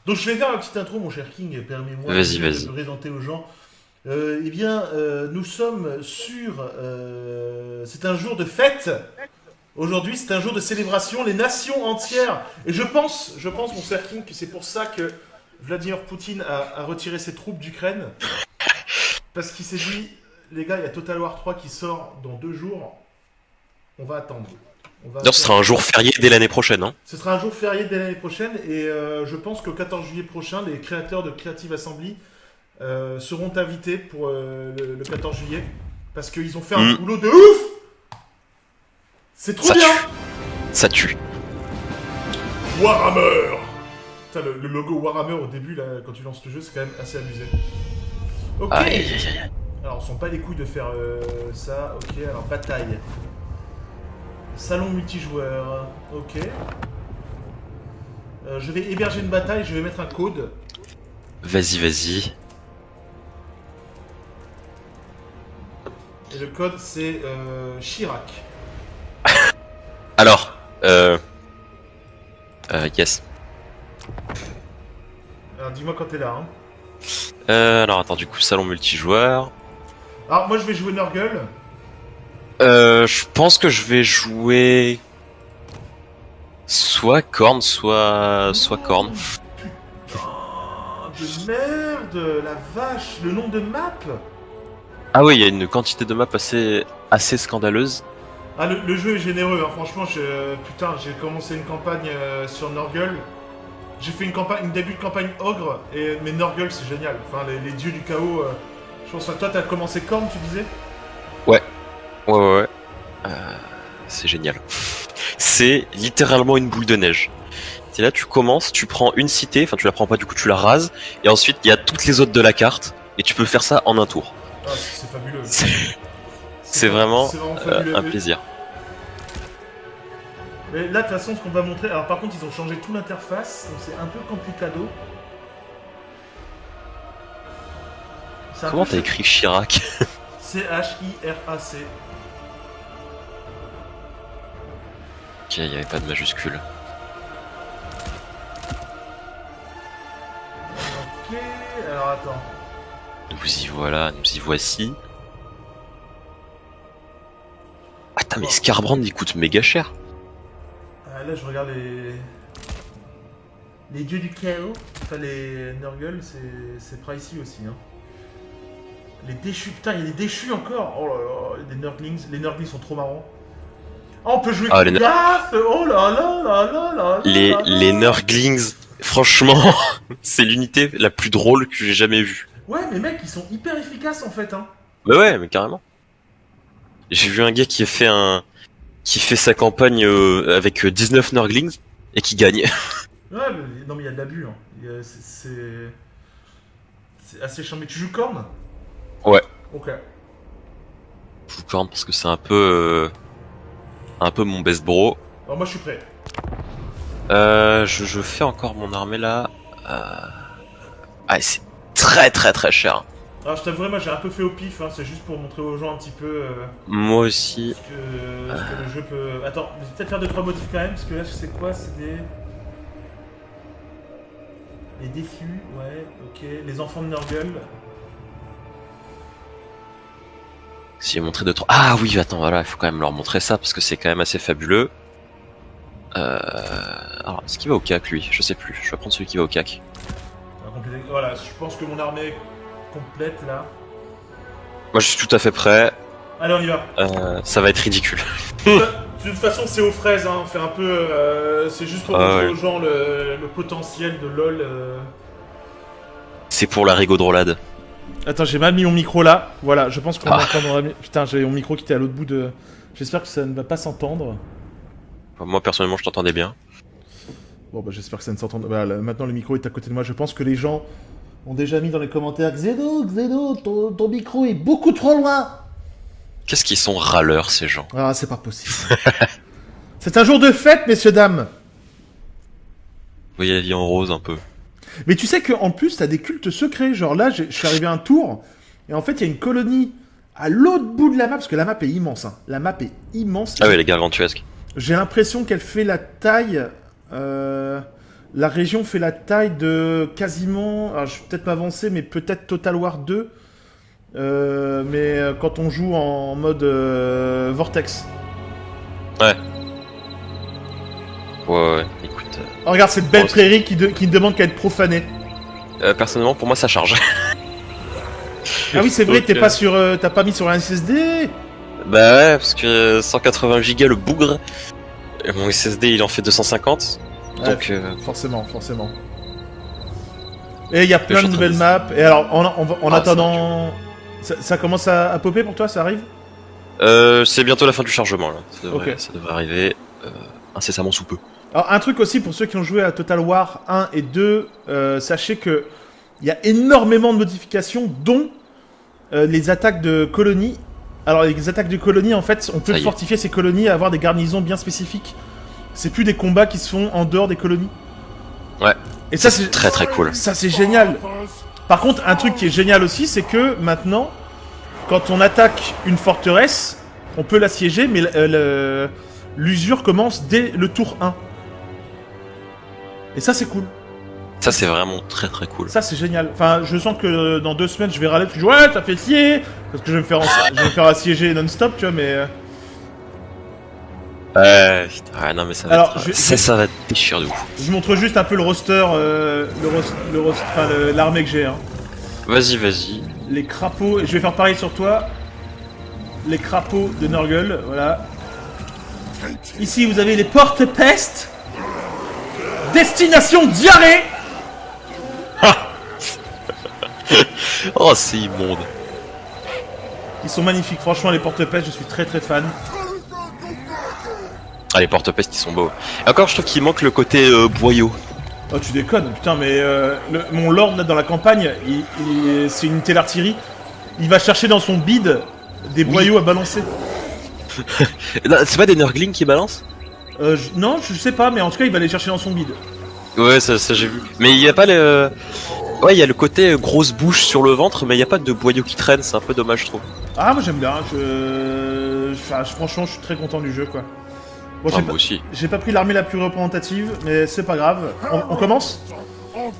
Donc je vais faire une petite intro, mon cher King, permets-moi Vas-y, de vas-y. me présenter aux gens. Eh bien, nous sommes sur... c'est un jour de fête. Aujourd'hui, c'est un jour de célébration, les nations entières. Et je pense, mon cher King, que c'est pour ça que Vladimir Poutine a retiré ses troupes d'Ukraine. Parce qu'il s'est dit, les gars, il y a Total War 3 qui sort dans 2 jours. On va attendre. On va D'ailleurs, ce faire... sera un jour férié dès l'année prochaine, hein. Ce sera un jour férié dès l'année prochaine. Et je pense qu'au 14 juillet prochain, les créateurs de Creative Assembly seront invités pour le 14 juillet. Parce qu'ils ont fait un Hmm, boulot de ouf. C'est trop ça bien. tue. Ça tue. Warhammer. Putain, le logo Warhammer au début, là, quand tu lances le jeu, c'est quand même assez amusé. Ok. Aïe, aïe, aïe, aïe. Alors, on sent pas les couilles de faire ça. Ok, alors bataille. Salon multijoueur. Ok. Je vais héberger une bataille, je vais mettre un code. Vas-y, vas-y. Et le code, c'est Chirac. Alors, yes. Alors, dis-moi quand t'es là. Hein. Alors, attends, du coup, salon multijoueur. Alors, moi, je vais jouer Nurgle. Je pense que je vais jouer soit Korn, soit Korn. Putain de merde. La vache. Le nom de map. Ah oui, il y a une quantité de maps assez scandaleuse. Ah, le jeu est généreux. Hein. Franchement, putain, j'ai commencé une campagne sur Nurgle. J'ai fait une début de campagne ogre. Mais Nurgle, c'est génial. Enfin, les dieux du chaos. Je pense que toi, t'as commencé Korn, tu disais. Ouais, ouais. C'est génial. C'est littéralement une boule de neige. C'est là, tu commences, tu prends une cité, enfin tu la prends pas, du coup tu la rases, et ensuite il y a toutes les autres de la carte, et tu peux faire ça en un tour. Ah, c'est fabuleux. C'est c'est vraiment C'est vraiment fabuleux. un plaisir. Mais là, de toute façon, ce qu'on va montrer. Alors, par contre, ils ont changé tout l'interface, donc c'est un peu complicado. C'est un Comment peu t'as écrit Chirac? Chirac. Ok, il n'y avait pas de majuscule. Ok, alors attends. Nous y voilà, nous y voici. Attends, mais Scarbrand il coûte méga cher. Ah, là, je regarde les dieux du chaos. Enfin, les Nurgle, c'est pricey aussi. Hein. Les déchus, putain, il y a des déchus encore. Oh là là, des Nurglings. Les Nurglings sont trop marrants. Oh, on peut jouer Ah, Gaf. Oh là là là là là les, là les là. Nurglings, franchement, c'est l'unité la plus drôle que j'ai jamais vue. Ouais, mais mec, ils sont hyper efficaces en fait. Hein. Bah ouais, mais carrément. J'ai vu un gars qui fait sa campagne avec 19 Nurglings et qui gagne. Ouais, mais, non, mais il y a de l'abus. Hein. C'est assez chiant. Mais tu joues Korn. Ouais. Ok. Je vous corne parce que c'est un peu mon best bro. Alors, moi, je suis prêt. Je fais encore mon armée là. Ah, c'est très très très cher. Alors, je t'avouerai, moi, j'ai un peu fait au pif. Hein. C'est juste pour montrer aux gens un petit peu Moi aussi. ce que le jeu peut. Attends, je vais peut-être faire 2-3 modifs quand même. Parce que là, je sais quoi. C'est des. Les défus, ouais, ok. Les enfants de Nurgle. Si j'ai montré deux trois. Ah oui, attends, voilà, il faut quand même leur montrer ça parce que c'est quand même assez fabuleux. Alors, est-ce qu'il va au cac lui? Je sais plus. Je vais prendre celui qui va au cac. On va compléter. Voilà, je pense que mon armée est complète là. Moi, je suis tout à fait prêt. Allez, on y va. Ça va être ridicule. De toute façon, c'est aux fraises, hein. On fait un peu. C'est juste pour Ah montrer ouais. aux gens le potentiel de LoL. C'est pour la rigaudrolade. Attends, j'ai mal mis mon micro là. Voilà, je pense qu'on Ah. entendra mieux. Putain, j'ai mon micro qui était à l'autre bout de. J'espère que ça ne va pas s'entendre. Moi, personnellement, je t'entendais bien. Bon, bah, j'espère que ça ne s'entend. Voilà, maintenant le micro est à côté de moi. Je pense que les gens ont déjà mis dans les commentaires Xedo, ton micro est beaucoup trop loin. Qu'est-ce qu'ils sont râleurs, ces gens? Ah, c'est pas possible. C'est un jour de fête, messieurs, dames. Vous voyez la vie en rose un peu. Mais tu sais qu'en plus, t'as des cultes secrets. Genre là, je suis arrivé à un tour, et en fait, il y a une colonie à l'autre bout de la map, parce que la map est immense. Hein. La map est immense. Ah oui, les gargantuesques. J'ai l'impression qu'elle fait la taille La région fait la taille de quasiment... Alors, je vais peut-être m'avancer, mais peut-être Total War 2. Quand on joue en mode Vortex. Ouais. Ouais, écoute. Oh, regarde cette belle prairie qui ne demande qu'à être profanée. Personnellement, pour moi, ça charge. Ah oui, c'est vrai, Donc, t'as pas mis sur un SSD. Bah ouais, parce que 180 Go le bougre, et mon SSD il en fait 250, Ouais, donc forcément. Et il y a plein de nouvelles maps. Et alors, en attendant, ça commence à popper pour toi, ça arrive? c'est bientôt la fin du chargement là, Ok. ça devrait arriver incessamment sous peu. Alors, un truc aussi pour ceux qui ont joué à Total War 1 et 2, sachez que il y a énormément de modifications, dont les attaques de colonies. Alors, les attaques de colonies, en fait, on peut fortifier ces colonies et avoir des garnisons bien spécifiques. C'est plus des combats qui se font en dehors des colonies. Ouais. Et ça, c'est très très cool. Ça, c'est génial. Par contre, un truc qui est génial aussi, c'est que maintenant, quand on attaque une forteresse, on peut l'assiéger, mais l'usure commence dès le tour 1. Et ça, c'est cool. Ça, c'est vraiment très très cool. Ça, c'est génial. Enfin, je sens que dans 2 semaines, je vais râler, je dis ouais, ça fait chier, parce que je vais me faire assiéger non-stop, tu vois, mais... putain, non mais ça va Alors, ça va te déchirer de ouf. Je montre juste un peu le roster, l'armée que j'ai. Hein. Vas-y. Les crapauds, et je vais faire pareil sur toi. Les crapauds de Nurgle, voilà. Ici, vous avez les porte-peste. Destination diarrhée. Oh, c'est immonde. Ils sont magnifiques, franchement, les porte-peste, je suis très très fan. Ah, les porte-peste, ils sont beaux. Et encore, je trouve qu'il manque le côté boyau. Oh, tu déconnes, putain, mais mon lord là dans la campagne, c'est une unité d'artillerie. Il va chercher dans son bide des boyaux à balancer. C'est pas des Nurglings qui balancent? Non, je sais pas, mais en tout cas, il va les chercher dans son bide. Ouais, ça j'ai vu. Mais il y a pas le. Ouais, il y a le côté grosse bouche sur le ventre, mais il y a pas de boyau qui traîne, c'est un peu dommage, je trouve. Ah, moi j'aime bien, franchement, je suis très content du jeu, quoi. Bon, moi aussi. J'ai pas pris l'armée la plus représentative, mais c'est pas grave. On commence?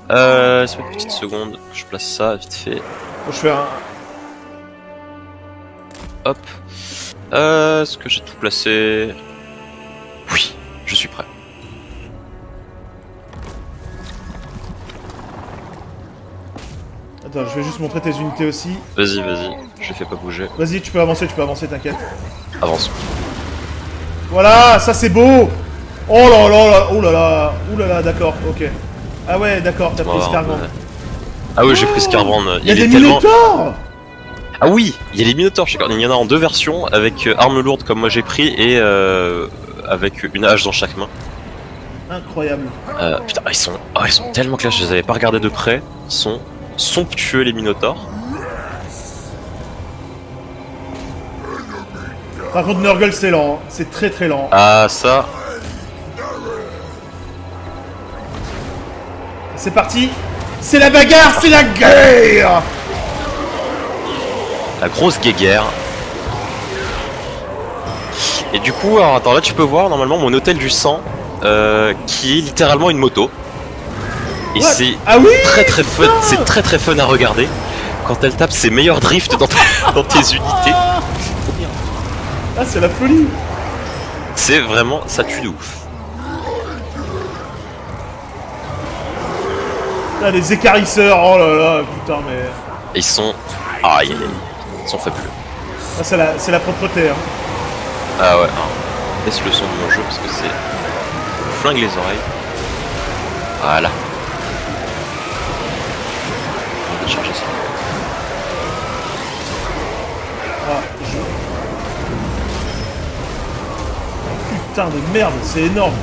Laisse-moi une petite seconde, je place ça vite fait. Bon, je fais un... Hop. Est-ce que j'ai tout placé? Oui, je suis prêt. Attends, je vais juste montrer tes unités aussi. Vas-y, je les fais pas bouger. Vas-y, tu peux avancer, t'inquiète. Avance. Voilà, ça c'est beau. Oh là là, oh là là, d'accord, ok. Ah ouais, d'accord, t'as pris Skarbrand. Ah oui, j'ai pris Skarbrand. Il y a des Minotaurs. Ah oui, il y a les Minotaurs, il y en a en 2 versions, avec armes lourdes comme moi j'ai pris, et avec une hache dans chaque main. Incroyable. Putain, ils sont tellement classe, je les avais pas regardés de près. Ils sont somptueux les Minotaurs. Par contre, Nurgle c'est lent, hein. C'est très très lent. Ah, ça. C'est parti. C'est la bagarre, c'est la guerre. La grosse guéguerre. Et du coup, alors, attends, là tu peux voir normalement mon hôtel du sang, qui est littéralement une moto. Et c'est très très fun, c'est très très fun à regarder quand elle tape ses meilleurs drifts dans tes unités. Ah, c'est la folie. C'est vraiment, ça tue de ouf. Ah, les écarisseurs, oh là là, putain, mais... Et ils sont... Ah, ils sont fabuleux. Ah, c'est la propreté, hein. Ah ouais, laisse le son de mon jeu parce que c'est... flingue les oreilles. Voilà. On va décharger ça. Ah, putain de merde, c'est énorme.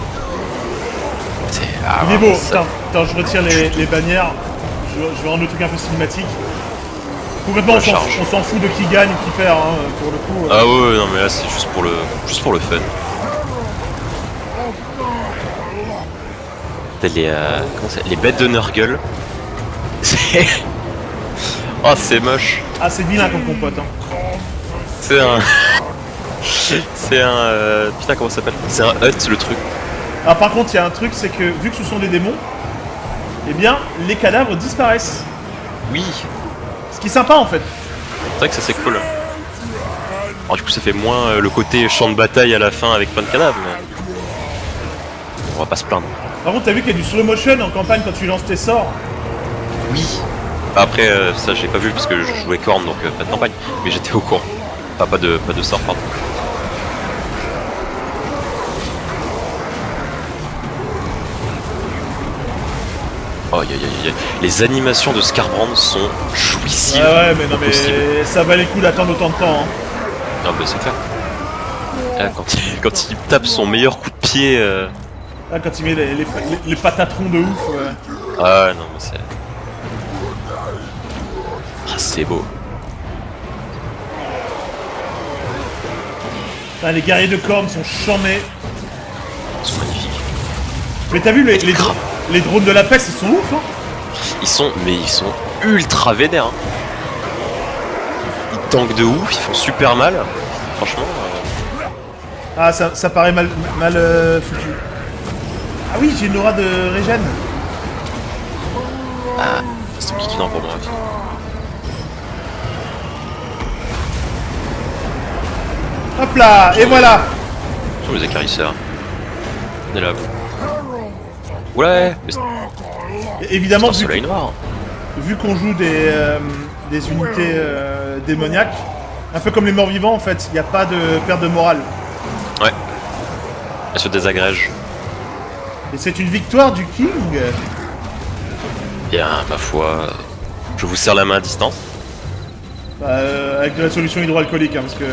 Il est beau, attends, je retire les bannières. Je vais rendre le truc un peu cinématique. Complètement, on s'en fout de qui gagne ou qui perd, hein, pour le coup. Ah ouais, non mais là c'est juste pour le fun. T'as les bêtes de Nurgle. Oh, c'est moche. Ah, c'est vilain comme compote, hein. C'est un... Putain, comment ça s'appelle? C'est un hut, le truc. Ah, par contre, il y a un truc, c'est que vu que ce sont des démons, eh bien, les cadavres disparaissent. Oui, Ce qui est sympa en fait. c'est vrai que ça c'est cool. Alors du coup ça fait moins le côté champ de bataille à la fin avec plein de cadavres, mais on va pas se plaindre. Par contre, t'as vu qu'il y a du slow motion en campagne quand tu lances tes sorts. Oui. Après ça j'ai pas vu parce que je jouais Korn donc pas de campagne, mais j'étais au courant. Enfin, pas de sort pardon. Oh, les animations de Skarbrand sont jouissives. Ouais, mais non, Possible. mais ça valait le coup d'attendre autant de temps. Hein. Non, mais c'est clair. Ah, quand il tape son meilleur coup de pied. Là, quand il met les patatrons de ouf. Ouais. Ah, non, mais c'est. Ah, c'est beau. Ah, les guerriers de cornes sont chamés. Ils sont magnifiques. Mais t'as vu les drones de la peste, ils sont ouf. Hein. Ils sont ultra vénères. Hein. Ils tankent de ouf, ils font super mal. Franchement. Ah, ça paraît mal foutu. Ah oui, j'ai une aura de régène. Ah, c'est piquant pour moi aussi. Hop là, et voilà. Sur les éclairisseurs. On est là. Ouais, mais Et évidemment, c'est un soleil noir. vu qu'on joue des unités démoniaques, un peu comme les morts vivants en fait, il n'y a pas de perte de morale. Ouais. Elle se désagrège. Et c'est une victoire du King. Bien, ma foi, je vous serre la main à distance. Bah, avec de la solution hydroalcoolique, hein, parce que...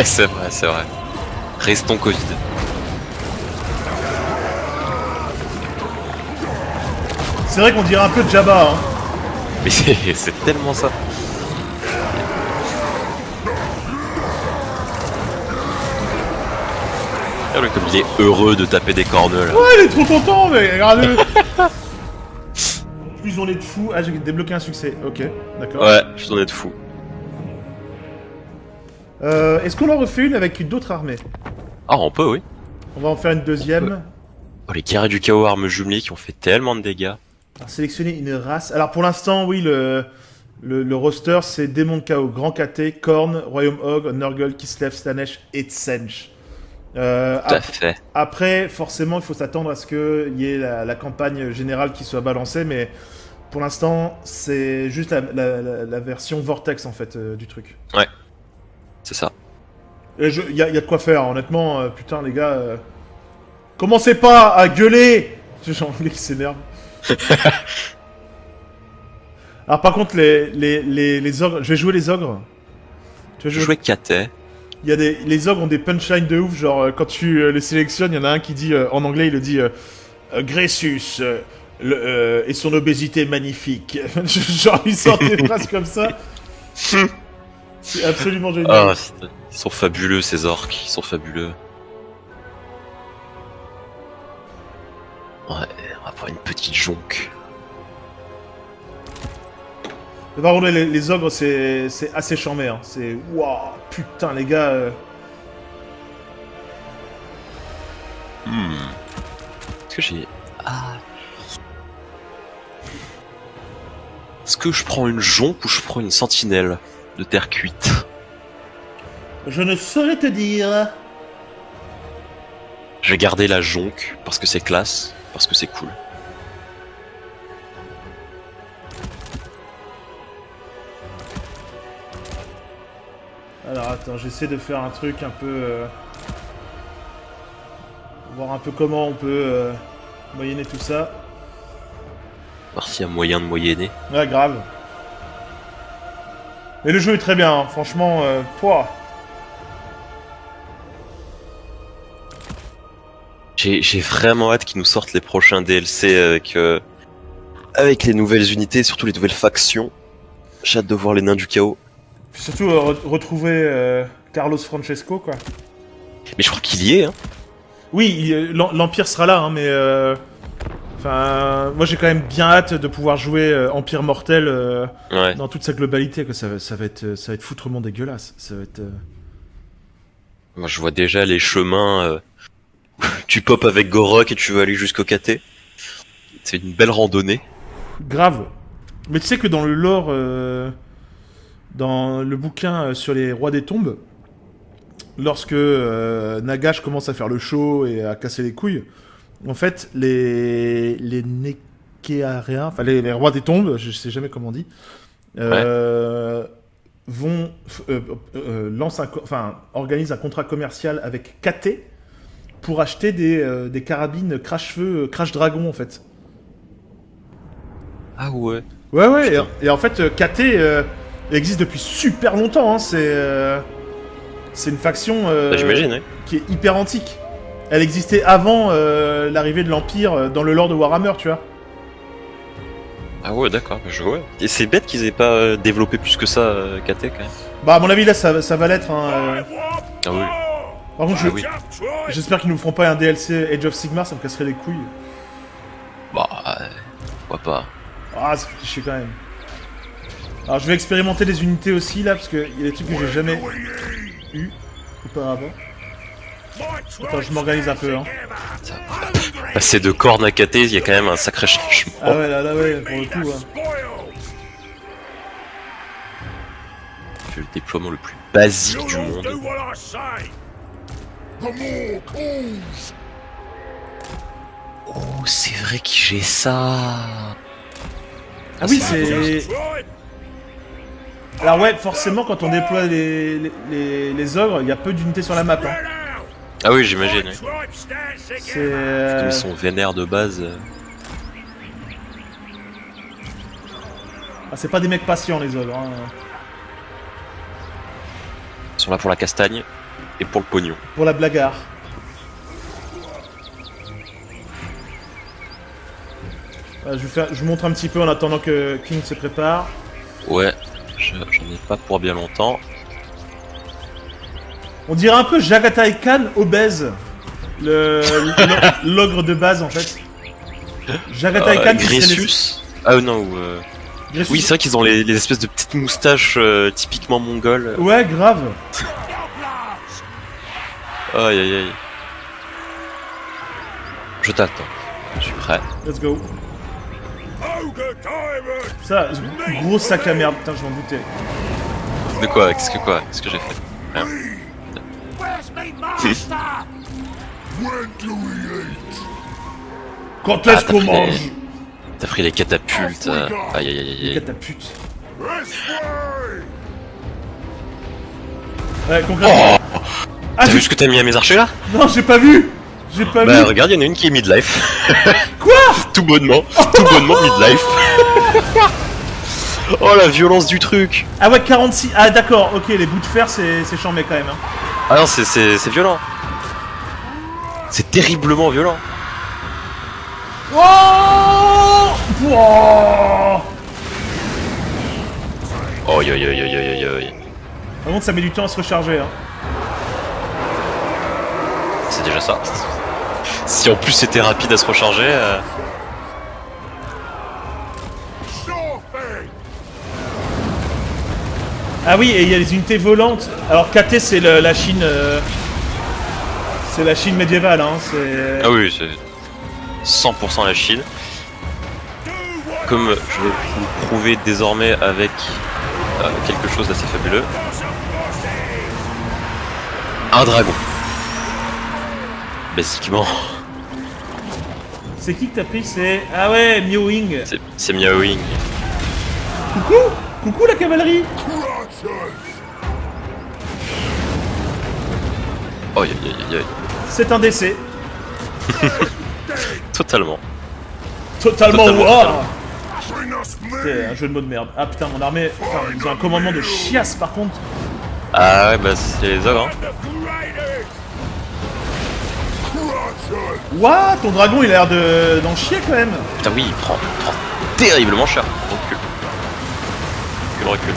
C'est vrai, c'est vrai. Restons Covid. C'est vrai qu'on dirait un peu Jabba, hein. Mais c'est tellement ça. Regarde comme il est heureux de taper des corneux là. Ouais, il est trop content, mais regarde-le. Plus on est de fou. Ah, j'ai débloqué un succès. Ok, d'accord. Ouais, je t'en ai de fou. Est-ce qu'on en refait une avec d'autres armées? Ah, on peut, oui. On va en faire une deuxième. Oh, les guerriers du chaos armes jumelées qui ont fait tellement de dégâts. Alors, sélectionner une race. Alors pour l'instant, oui, le roster, c'est Démon de Chaos, Grand KT, Korn, Royaume Hog, Nurgle, Kislev, Slanesh et Tsench. Tout à fait. Après, forcément, il faut s'attendre à ce qu'il y ait la campagne générale qui soit balancée, mais pour l'instant, c'est juste la version Vortex, en fait, du truc. Ouais, c'est ça. Il y a de quoi faire, honnêtement. Putain, les gars, commencez pas à gueuler. J'ai envie qui s'énerve. Alors par contre, les ogres... Je vais jouer les ogres. Tu Je jouais Katé. Il y a les ogres ont des punchlines de ouf, genre quand tu les sélectionnes, il y en a un qui dit, en anglais, il le dit Gressus et son obésité magnifique. Genre, il sort des phrases comme ça. C'est absolument génial. Oh, ils sont fabuleux ces orques, ils sont fabuleux. Ouais, on va prendre une petite jonque. Mais par contre, les ogres, c'est assez charmé. Hein. C'est... Waouh, putain, les gars... Est-ce que j'ai... Ah... Est-ce que je prends une jonque ou je prends une sentinelle de terre cuite? Je ne saurais te dire... Je vais garder la jonque, parce que c'est classe, parce que c'est cool. Alors attends, j'essaie de faire un truc un peu... voir un peu comment on peut moyenner tout ça. Voir s'il y a moyen de moyenner. Ouais, grave. Mais le jeu est très bien, hein. Franchement, pouah. J'ai vraiment hâte qu'ils nous sortent les prochains DLC avec les nouvelles unités, surtout les nouvelles factions. J'ai hâte de voir les nains du chaos. Puis surtout retrouver Carlos Francesco, quoi. Mais je crois qu'il y est, hein. Oui, l'Empire sera là, hein, mais... Enfin, moi j'ai quand même bien hâte de pouvoir jouer Empire Mortel Ouais. dans toute sa globalité, que ça va être foutrement dégueulasse. Ça va être... Moi je vois déjà les chemins... tu pop avec Gorok et tu veux aller jusqu'au KT. C'est une belle randonnée. Grave. Mais tu sais que dans le lore, dans le bouquin sur les rois des tombes, lorsque Nagash commence à faire le show et à casser les couilles, en fait, les Nekearéens, enfin les rois des tombes, je sais jamais comment on dit, vont organisent un contrat commercial avec KT pour acheter des carabines crash-feu, crash-dragon en fait. Ah ouais. Ouais, et en fait, KT existe depuis super longtemps, hein, c'est une faction J'imagine, ouais. qui est hyper antique. Elle existait avant l'arrivée de l'Empire dans le lore de Warhammer, tu vois. Ah ouais, d'accord, je vois. Et c'est bête qu'ils aient pas développé plus que ça, KT, quand même. Bah, à mon avis, là, ça va l'être. Hein, Ah oui. Par contre, Ah oui. j'espère qu'ils nous feront pas un DLC Age of Sigmar, ça me casserait les couilles. Bah, pourquoi pas. Ah, ça fait chier quand même. Alors, je vais expérimenter des unités aussi, là, parce qu'il y a des trucs que j'ai jamais eu auparavant. Attends, je m'organise un peu, hein. Passer de cornes à KT, il y a quand même un sacré changement. Ah ouais, là, ouais, pour le coup, hein. C'est le déploiement le plus basique du monde. Oh, c'est vrai que j'ai ça. Ah oui, c'est... Alors ouais, forcément, quand on déploie les ogres, il y a peu d'unités sur la map, hein. Ah oui, j'imagine. Oui. C'est... Ils sont vénères de base. Ah, c'est pas des mecs patients, les ogres, hein. Ils sont là pour la castagne et pour le pognon. Pour la blagarre. Je vous montre un petit peu en attendant que King se prépare. Ouais, j'en ai pas pour bien longtemps. On dirait un peu Jagatai Khan obèse. L'ogre de base en fait. Jagatai Khan Gressus. Ah non, Gressus. oui, c'est vrai qu'ils ont les espèces de petites moustaches typiquement mongoles. Ouais, grave. Aïe aïe aïe. Je t'attends. Je suis prêt. Let's go. Ça, gros sac à merde, putain, je m'en doutais. De quoi? Qu'est-ce que j'ai fait? Rien. Quand est-ce qu'on mange? T'as pris les catapultes. Aïe aïe aïe aïe. Catapultes. Ouais, concrètement. Oh, t'as vu ce que t'as mis à mes archers là? Non, j'ai pas vu. J'ai pas vu. Bah regarde, y'en a une qui est midlife. Quoi? Tout bonnement midlife. Oh la violence du truc. Ah ouais, 46. Ah d'accord, ok, les bouts de fer, c'est chambé quand même. Hein. Ah non, c'est violent. C'est terriblement violent. Oh, oh. Oh yo yo yo yo yo yo. Par contre, ça met du temps à se recharger. Hein. C'est déjà ça. Si en plus c'était rapide à se recharger. Ah oui, et il y a les unités volantes. Alors KT, c'est la Chine. C'est la Chine médiévale. Hein. Ah oui, c'est 100% la Chine. Comme je vais vous prouver désormais avec quelque chose d'assez fabuleux. Un dragon. Basiquement. C'est qui que t'as pris? C'est... Ah ouais, Miaowing. C'est Miaowing. Coucou. Coucou la cavalerie. Oh aïe aïe aïe aïe. C'est un décès. Totalement. Totalement wow. Totalement. C'est un jeu de mots de merde. Ah putain, mon armée... Enfin, ils ont un commandement de chiasse par contre. Ah ouais, bah c'est les ogres, hein. Ouah, ton dragon il a l'air d'en chier quand même. Putain oui, il prend terriblement cher. Recule. Recule.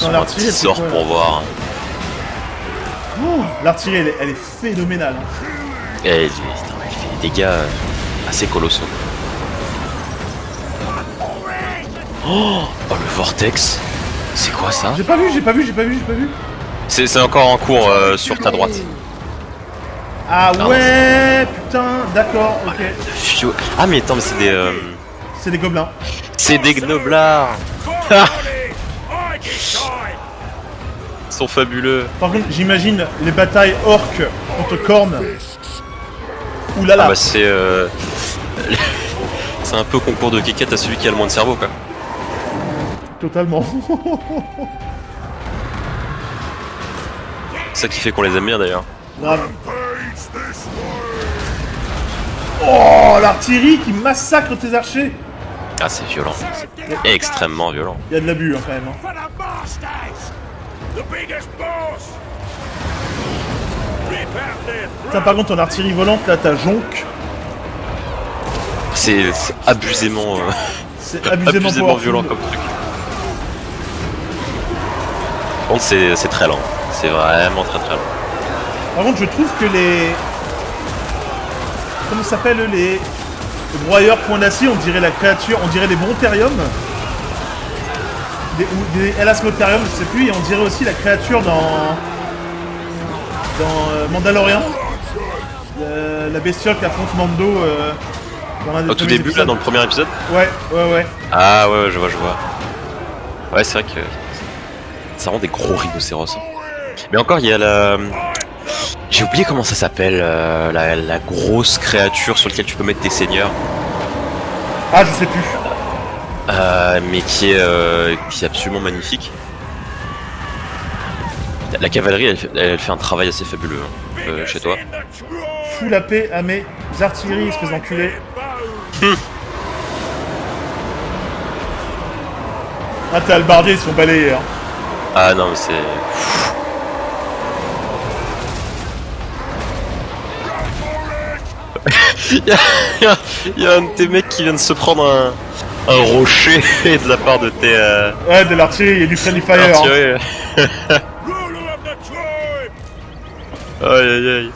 Non, l'artillerie, c'est sort quoi, pour voir. Oh, l'artillerie elle est phénoménale. Hein. Et elle fait des dégâts assez colossaux. Oh, le vortex. C'est quoi ça? J'ai pas vu. C'est encore en cours sur ta droite. Ah Non, ouais, putain, d'accord, ok. Ah mais attends, mais c'est des... C'est des gobelins. C'est des gnoblards. Ils sont fabuleux. Par contre, j'imagine les batailles orques contre cornes. Ouh là là. Ah bah c'est... c'est un peu concours de kékette à celui qui a le moins de cerveau, quoi. Totalement. C'est ça qui fait qu'on les aime bien, d'ailleurs. Grave. Oh, l'artillerie qui massacre tes archers. Ah, c'est violent. C'est extrêmement violent. Il y a de l'abus, hein, quand même. Hein. Ça, par contre, ton artillerie volante, là, t'as jonque. C'est abusément... C'est abusément abusément powerful. violent comme truc. Par contre, c'est très lent. C'est vraiment très très lent. Par contre, je trouve que les... Comment ça s'appelle, les broyeurs point d'acier, on dirait la créature, on dirait des brontériums. Ou des elasmotherium, je sais plus, et on dirait aussi la créature dans Mandalorian. La bestiole qui affronte Mando dans l'un des Au tout premiers début, là, épisodes. dans le premier épisode. Ouais, ouais, ouais. Ah ouais, je vois, je vois. Ouais, c'est vrai que ça rend des gros rhinocéros. Mais encore, il y a la... J'ai oublié comment ça s'appelle, la grosse créature sur laquelle tu peux mettre tes seigneurs. Ah, je sais plus. Mais qui est absolument magnifique. La cavalerie, elle fait un travail assez fabuleux chez toi. Fous la paix à mes artilleries, espèce d'enculé. Ah, t'es halbardier, ils se sont balayés, hein. Ah non, mais c'est... Il y a un de tes mecs qui vient de se prendre un rocher de la part de tes... Ouais, de l'artillerie et du friendly fire. Hein. artilleries. Aïe aïe aïe.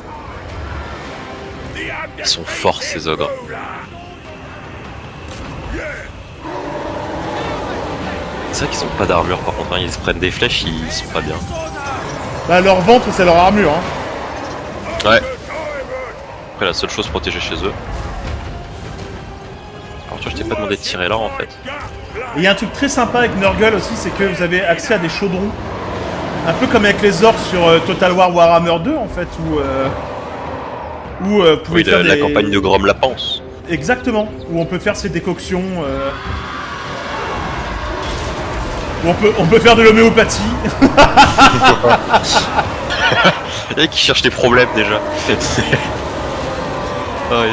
Ils sont forts ces ogres. C'est vrai qu'ils ont pas d'armure par contre, hein. Ils se prennent des flèches, ils sont pas bien. Bah, leur ventre, c'est leur armure, hein. Ouais. Après la seule chose protégée chez eux. Alors tu vois, je t'ai pas demandé de tirer là en fait. Et il y a un truc très sympa avec Nurgle aussi, c'est que vous avez accès à des chaudrons. Un peu comme avec les orques sur Total War Warhammer 2 en fait, où vous pouvez faire la des... campagne de Grom la Panse. Exactement, où on peut faire ces décoctions. Où on peut faire de l'homéopathie. Il y a qui cherche des problèmes déjà. Oh,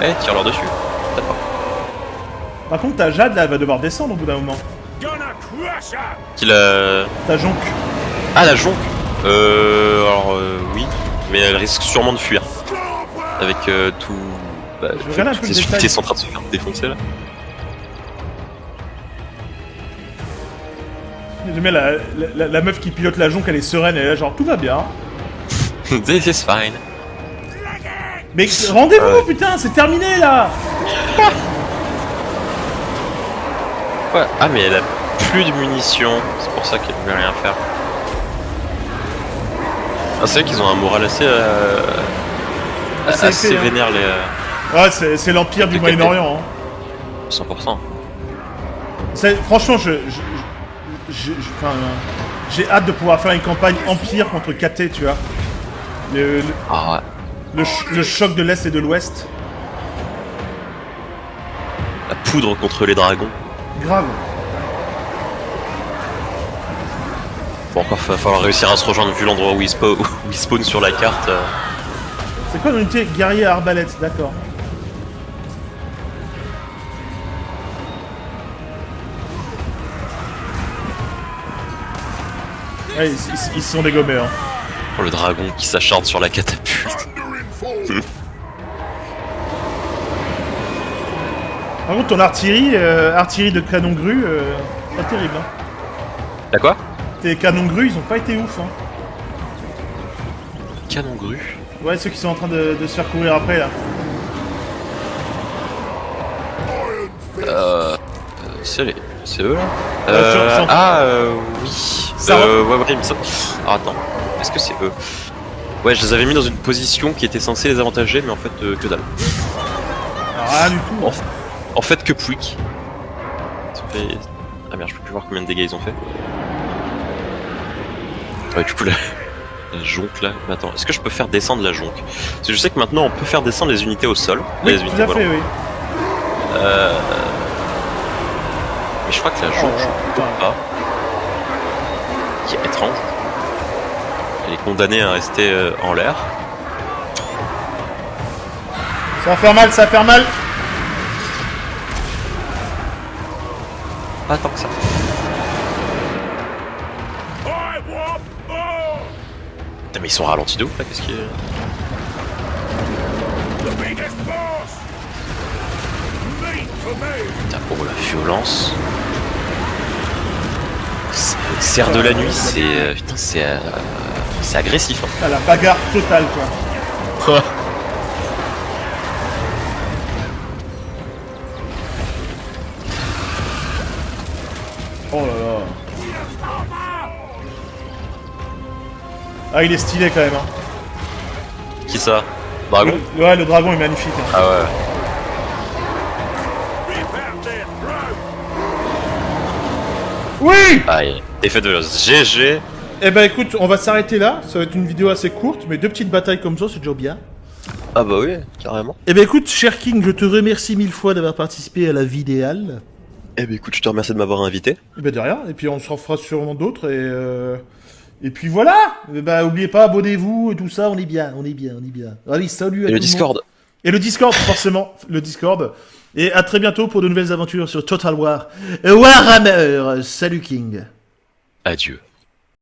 eh, tire-leur dessus. D'accord. Par contre, ta Jade là, elle va devoir descendre au bout d'un moment. Qu'il a... Ta jonque. Ah, la jonque. Alors oui, mais elle risque sûrement de fuir. Avec tout... Bah, Je regarde un peu toutes le les détail. unités sont en train de se faire défoncer là. J'aime bien la meuf qui pilote la jonque, elle est sereine, elle est là genre tout va bien. This is fine. Mais rendez-vous putain, c'est terminé là. Ouais. Ah mais elle a plus de munitions, c'est pour ça qu'elle ne veut rien faire. Ah, c'est vrai qu'ils ont un moral assez assez épais, hein. vénère les... Ouais, c'est l'empire du Les Moyen-Orient. Hein. 100%. Franchement, j'ai hâte de pouvoir faire une campagne empire contre KT, tu vois. Ah ouais. Le choc de l'Est et de l'Ouest. La poudre contre les dragons. Grave. Bon, encore va falloir réussir à se rejoindre vu l'endroit où ils spawnent sur la carte. C'est quoi l'unité guerrier à arbalète, d'accord. Ouais, ils se sont dégommés, hein. Oh, le dragon qui s'acharne sur la catapulte. Par contre, ton artillerie, artillerie de canon grue, pas terrible, hein. Y'a quoi? Tes canons grues, ils ont pas été ouf, hein. Canon grue. Ouais, ceux qui sont en train de se faire courir après, là. C'est eux là? Oui. Ça ouais, il me semble. Alors, attends, est-ce que c'est eux? Ouais, je les avais mis dans une position qui était censée les avantager, mais en fait, que dalle. Rien du tout. En fait, que Pouic. Ah merde, je peux plus voir combien de dégâts ils ont fait. Ouais, du coup, la jonque là. Mais attends, est-ce que je peux faire descendre la jonque? Parce que je sais que maintenant on peut faire descendre les unités au sol. Oui, les tout unités à fait, oui. Mais je crois que la jonque, je peux pas. Qui est étrange. Elle est condamnée à rester en l'air. Ça va faire mal, ça va faire mal. Pas tant que ça. Putain, mais ils sont ralentis de ouf là, qu'est-ce qui est. Putain, oh la violence. Serre de la nuit, c'est. Putain, c'est agressif. Hein. Ah, la bagarre totale, quoi. Oh là là. Ah, il est stylé quand même. Hein. Qui ça? Dragon? Ouais, le dragon est magnifique. Hein. Ah ouais. Oui! Aïe, effet de violence. GG. Eh ben écoute, on va s'arrêter là. Ça va être une vidéo assez courte, mais 2 petites batailles comme ça, c'est déjà bien. Ah bah oui, carrément. Eh ben écoute, cher King, je te remercie 1000 fois d'avoir participé à la vidéale. Eh ben écoute, je te remercie de m'avoir invité. Eh ben de rien, et puis on s'en fera sûrement d'autres, et puis voilà. Eh ben oubliez pas, abonnez-vous et tout ça, on est bien. Allez, salut à tout Et le monde. Discord. Et le Discord, forcément, le Discord. Et à très bientôt pour de nouvelles aventures sur Total War. Warhammer, salut King. Adieu.